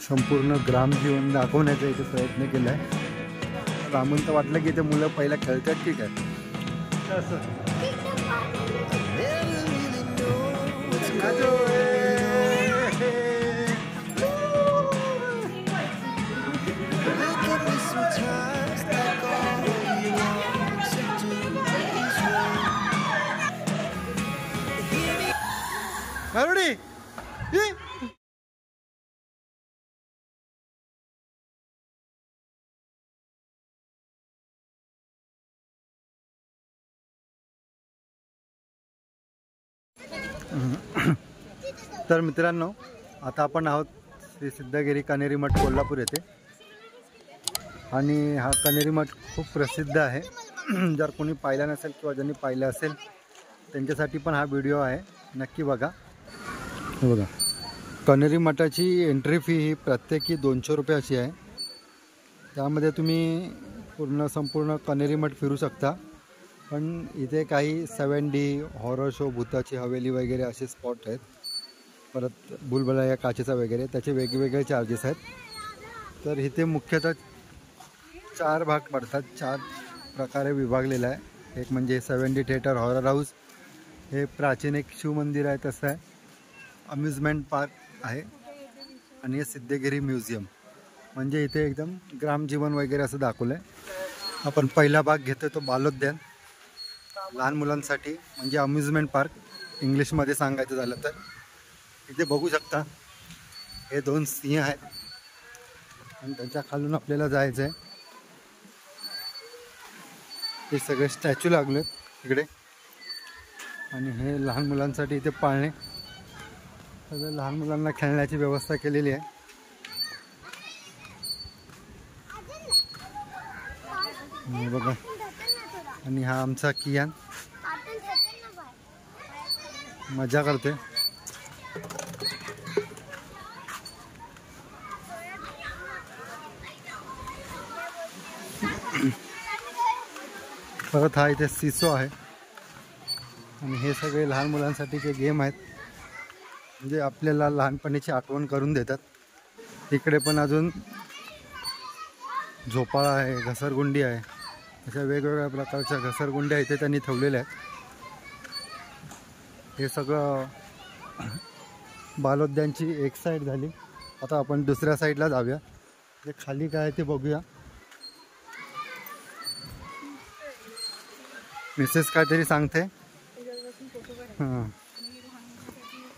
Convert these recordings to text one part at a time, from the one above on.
संपूर्ण ग्रामजीवन दाखवण्याचा इथे प्रयत्न केला आहे। लांबून तर वाटलं की ते मुलं पहिला खेळतात की काय असं। मारुडी तर मित्रांनो, आता आपण आहोत श्री सिद्धगिरी कनेरी मठ कोल्हापूर येथे। आणि हा कनेरी मठ खूप प्रसिद्ध आहे। जर कोणी पाहिला नसेल किंवा ज्यांनी पाहिलं असेल त्यांच्यासाठी पण हा व्हिडिओ आहे, नक्की बघा। हे बघा, कनेरी मठाची एंट्री फी ही प्रत्येकी 200 रुपये अशी आहे। त्यामध्ये तुम्ही संपूर्ण कनेरी मठ फिरू शकता। पण इथे काही 7D हॉरर शो, भूताची हवेली वगैरे असे स्पॉट आहेत। परत बुलबुलाया काचेचा वगैरे त्याचे वेगवेगळे चार्जेस आहेत। तर इथे मुख्यतः 4 भाग पडतात, 4 प्रकारे विभागलेला आहे। एक म्हणजे 7D थिएटर, हॉरर हाऊस, हे प्राचीन एक शिव मंदिर आहे तसं आहे, अम्युजमेंट पार्क आहे, आणि हे सिद्धगिरी म्युझियम, म्हणजे इथे एकदम ग्रामजीवन वगैरे असं दाखवलं आहे। आपण पहिला भाग घेतो तो बालोद्यान, लहान मुलांसाठी म्हणजे अम्युजमेंट पार्क इंग्लिशमध्ये सांगायचं झालं तर। इथे बघू शकता हे 2 सिंह आहेत आणि त्यांच्या खालून आपल्याला जायचं आहे। हे सगळे स्टॅच्यू लागले इकडे, आणि हे लहान मुलांसाठी इथे पाळणे, सगळं लहान मुलांना खेळण्याची व्यवस्था केलेली आहे। बघा, आणि हा आमचा कियान मजा करते। परत हा इथे सिसो आहे, आणि हे सगळे लहान मुलांसाठीचे गेम आहेत, म्हणजे आपल्याला लहानपणीची आठवण करून देतात। इकडे पण अजून झोपाळा आहे, घसरगुंडी आहे, अशा वेगवेगळ्या प्रकारच्या घसरगुंड्या इथे त्यांनी ठेवलेल्या आहेत। हे सगळं बालोद्यानची एक साईड झाली। आता आपण दुसऱ्या साईडला जाऊया, ते खाली काय आहे ते बघूया। मिसेस काहीतरी सांगते। हां,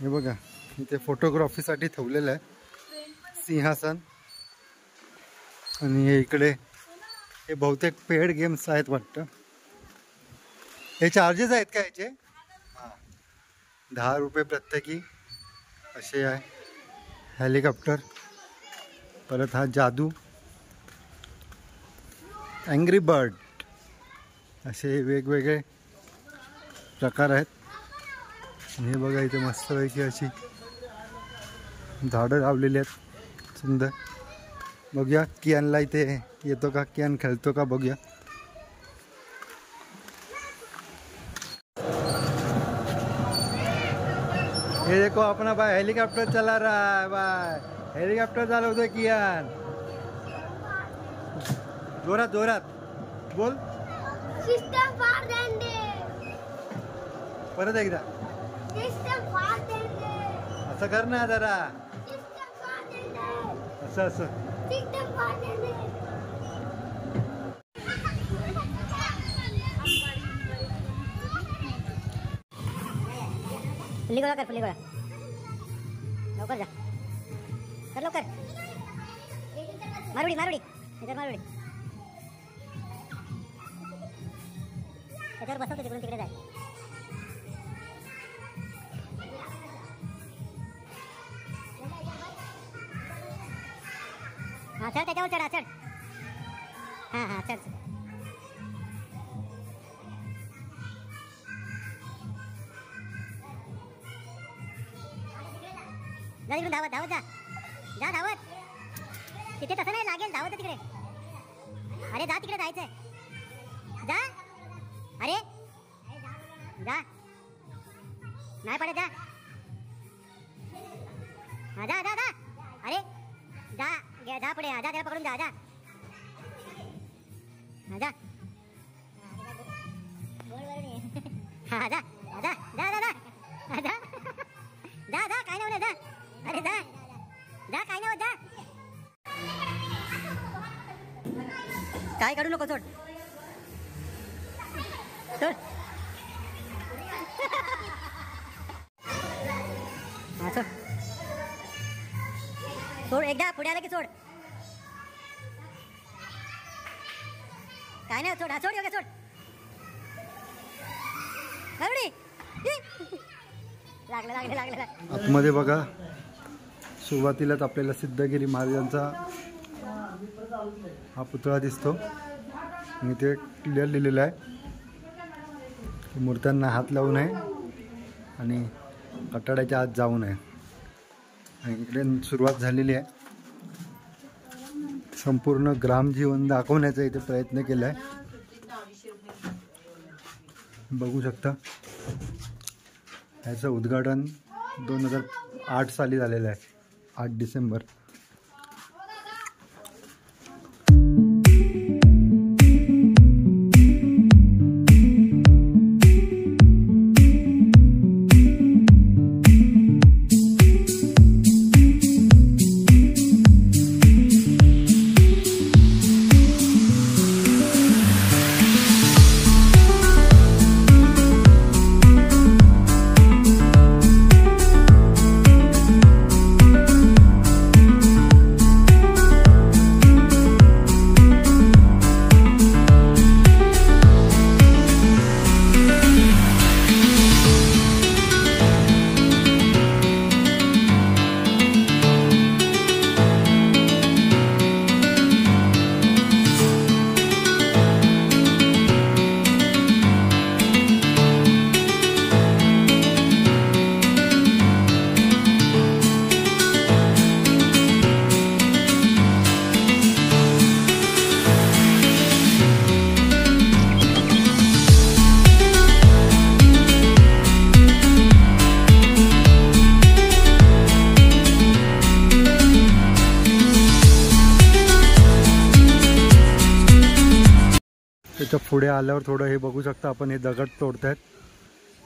हे बघा, इथे फोटोग्राफीसाठी ठेवलेलं आहे सिंहासन। आणि हे इकडे हे बहुतेक पेड गेम्स आहेत वाटतं। हे चार्जेस आहेत का याचे? हां, 10 रुपये प्रत्येकी असे आहे। हेलिकॉप्टर, परत हा जादू, अँग्री बर्ड, असे वेगवेगळे प्रकार आहेत। हे बघा, इथे मस्तपैकी अशी झाडं लावलेली आहेत सुंदर। बघूया कियानला इथे येतो का, कियान खेळतो का बघूया। ये देखो अपना भाई हेलीकॉप्टर चला रहा है, भाई हेलीकॉप्टर चालवतोय कियान। जोरात जोरात बोल, सिस्टम फार देंगे, परत एकदा सिस्टम फार देंगे, असं कर ना जरा, सिस्टम फार देंगे, असं असं, सिस्टम फार देंगे। फुलीगोळा कर, फुलीगोळा लवकर जा, कर लवकर। मारुडी मारुडी इधर, मारुडी त्याच्यावर बसवते, तिकडून तिकडे जाय। हां चढ, त्याच्यावर चढ, चढ, हां हां चढ। जा तिकडून धावत धावत जा, जा धावत, तिथे तसं नाही लागेल, धावत तिकडे। अरे जा, तिकडे जायचंय, जा, अरे जा, नाही पडत, जा, हा जा जा जा, अरे जा पुढे जा त्याला पकडून जा जा जा हा जा जा जा जा जा जा जा जा काय नाही होत जा अरे जा जा काय नाही होत जा काय काढू नको सोड सोड हा सोड सोड एकदा पुढे आला की सोड काय नाही सोड हा सोड योग्य सोड लागलं लागलं लागलं आतमध्ये बघा सुरुवातीलाच आपल्याला सिद्धगिरी महाराजांचा हा पुतळा दिसतो आणि ते क्लिअर लिहिलेलं आहे मूर्त्यांना हात लावू नये आणि कठाड्याच्या आत जाऊ नये आणि इकडे सुरुवात झालेली आहे संपूर्ण ग्रामजीवन दाखवण्याचा इथे प्रयत्न केला आहे बघू शकता याचं उद्घाटन 2008 साली झालेलं आहे 8 डिसेंबर त्याच्या पुढे आल्यावर थोडं हे बघू शकता आपण हे दगड तोडतायत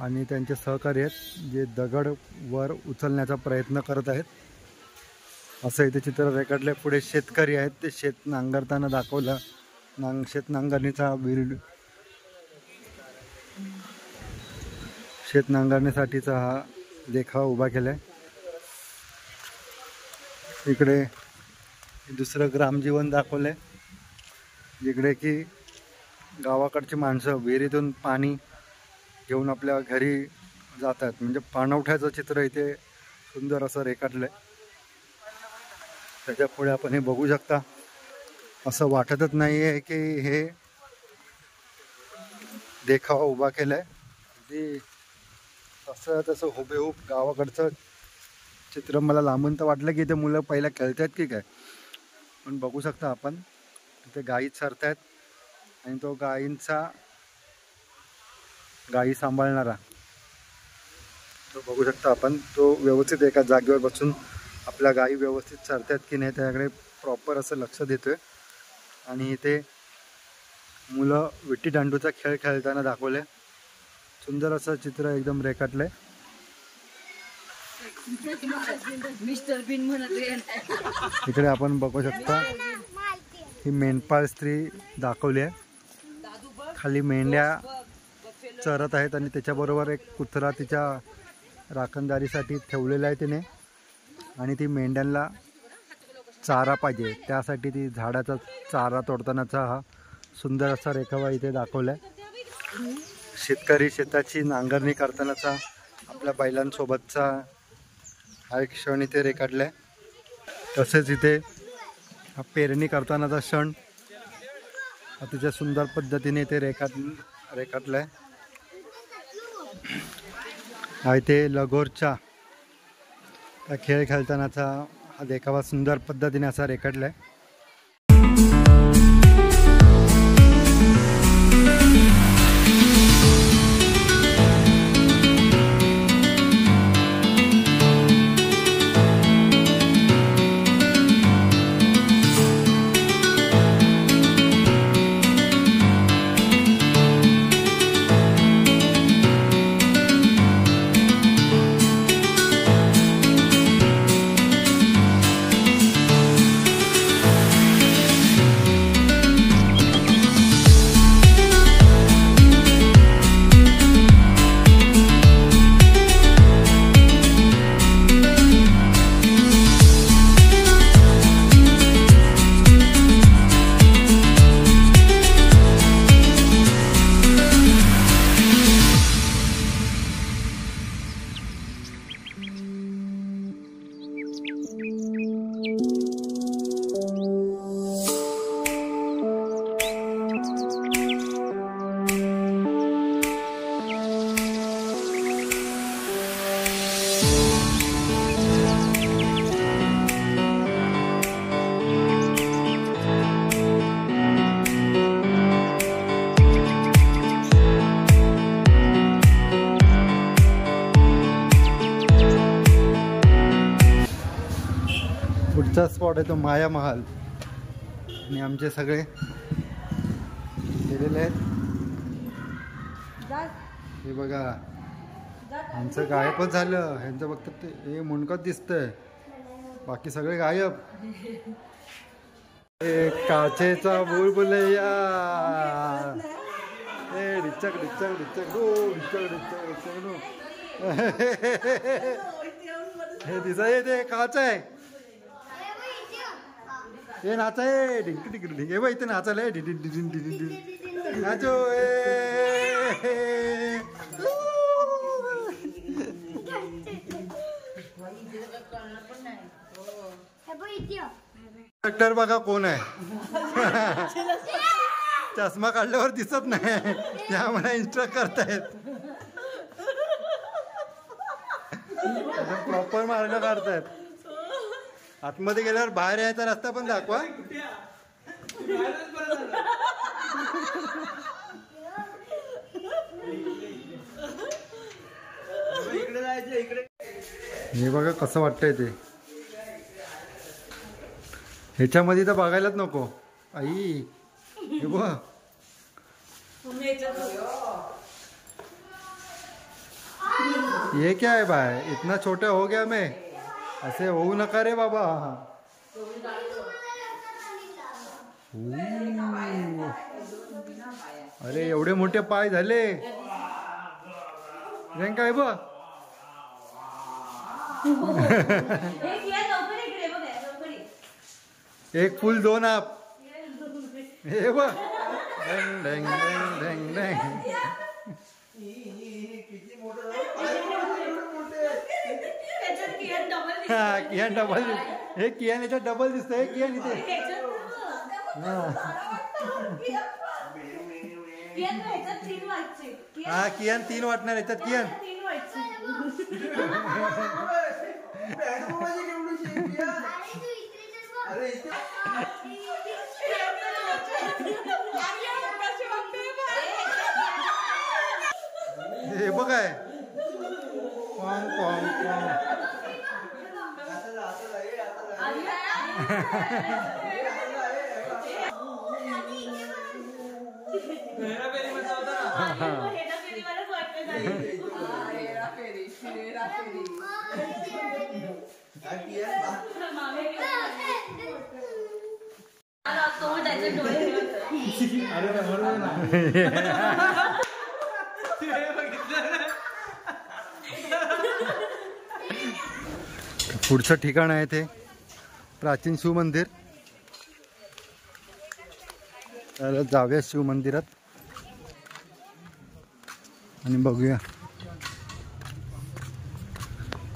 आणि त्यांचे सहकारी आहेत जे दगड वर उचलण्याचा प्रयत्न करत आहेत असं इथे चित्र रेखाटले पुढे शेतकरी आहेत ते शेत नांगरताना दाखवलं शेत नांगरणीचा शेत नांगरण्यासाठीचा हा देखावा उभा केलाय इकडे दुसरं ग्रामजीवन दाखवलंय जिकडे की गावाकडची माणसं विहिरीतून पाणी घेऊन आपल्या घरी जातात म्हणजे पाणवठ्याचं चित्र इथे सुंदर असं रेखाटलंय त्याच्या पुढे आपण हे बघू शकता असं वाटतच नाही आहे की हे देखावा उभा केलाय अगदी तसं हुबेहूब गावाकडचं चित्र मला लांबून तर वाटलं की ते मुलं पहिला खेळतात की काय पण बघू शकता आपण तिथे गायी चरतायत आणि तो गायी सांभाळणारा तो बघू शकता आपण तो व्यवस्थित एका जागेवर बसून आपल्या गायी व्यवस्थित चरतात की नाही त्याकडे प्रॉपर असं लक्ष देतोय आणि इथे मुलं विट्टी दांडूचा खेळ खेळताना दाखवले सुंदर असं चित्र एकदम रेखाटलंय इकडे आपण बघू शकता ही मेंढपाळ स्त्री दाखवली आहे खाली मेंढ्या चरत आहेत आणि त्याच्याबरोबर एक कुत्रा तिच्या राखणदारीसाठी ठेवलेला आहे तिने आणि ती मेंढ्यांना चारा पाहिजे त्यासाठी ती झाडाचा चारा तोडतानाचा हा सुंदर असा रेखावा इथे दाखवला आहे शेतकरी शेताची नांगरणी करतानाचा आपल्या बैलांसोबतचा हा एक क्षण इथे रेखाटलाय तसेच इथे हा पेरणी करतानाचा क्षण अतिशय सुंदर पद्धतीने इथे रेखाटलाय हा इथे लगोरचा खेळ खेळतानाचा हा देखावा सुंदर पद्धतीने असा रेखाटलाय पुढचा स्पॉट आहे तो माया महाल आणि आमचे सगळे गेलेले आहेत. हे बघा आमचं गायबच झालं. ह्यांचं फक्त ते हे मुंडकच दिसतंय, बाकी सगळे गायब. काचेचा बुलबुलैया डिचक डिचक डिचक डिचक डिचक डिचक हे दिसाय ते काच आहे. हे नाच आहे ढिंक ढिंक ढिंक. हे बघ इथे नाचायला आहे ढिंक ढिंक ढिंक ढिंक नाचो. कंडक्टर बघा कोण आहे. चष्मा काढल्यावर दिसत नाही, त्यामुळे इन्स्ट्रक्ट करतायत. प्रॉपर मार्ग काढतायत. आतमध्ये गेल्यावर बाहेर यायचा रस्ता पण दाखवा. हे बघा कसं वाटतंय ते. ह्याच्यामध्ये तर बघायलाच नको. आई हे बघ ये क्या है भाई, इतना छोटा हो गया मैं. ऐसे होऊ नका रे बाबा. अरे एवढे मोठे पाय झाले. काय बघ एक फुल दोन आप. हे बघ ढेंग ढेंग ढेंग ढेंग ढेंग. हा कियान डबल. हे कियान याच्यात डबल दिसतंय. कियान इथे हा कियान 3 वाटणार याच्यात. कियान हे बघाय पॉंग पॉंग पॉंग. पुढचं ठिकाण आहे ते प्राचीन शिव मंदिर. तर जाऊया शिव मंदिरात आणि बघूया.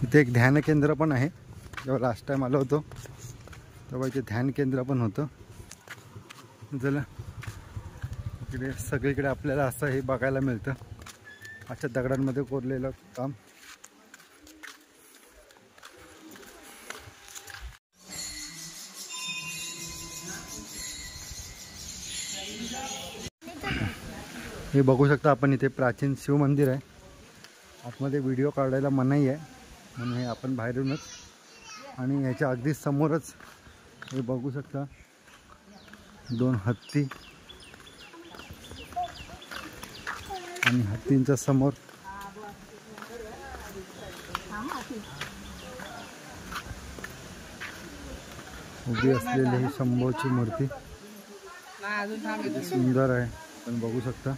इथे एक ध्यान केंद्र पण आहे. जेव्हा लास्ट टाइम आलो होतो तेव्हा इथे ध्यान केंद्र पण होतं. चला इकडे सगळीकडे आपल्याला असं हे बघायला मिळतं. अशा दगडांमध्ये कोरलेलं काम. हे बघू शकता आपण इथे प्राचीन शिव मंदिर आहे. आतमध्ये व्हिडिओ काढायला मनाई आहे म्हणून हे आपण बाहेरूनच. आणि ह्याच्या अगदी समोरच हे बघू शकता 2 हत्ती आणि हत्तींच्या समोर उभी असलेली ही शंभूची मूर्ती सुंदर आहे. आपण बघू शकता.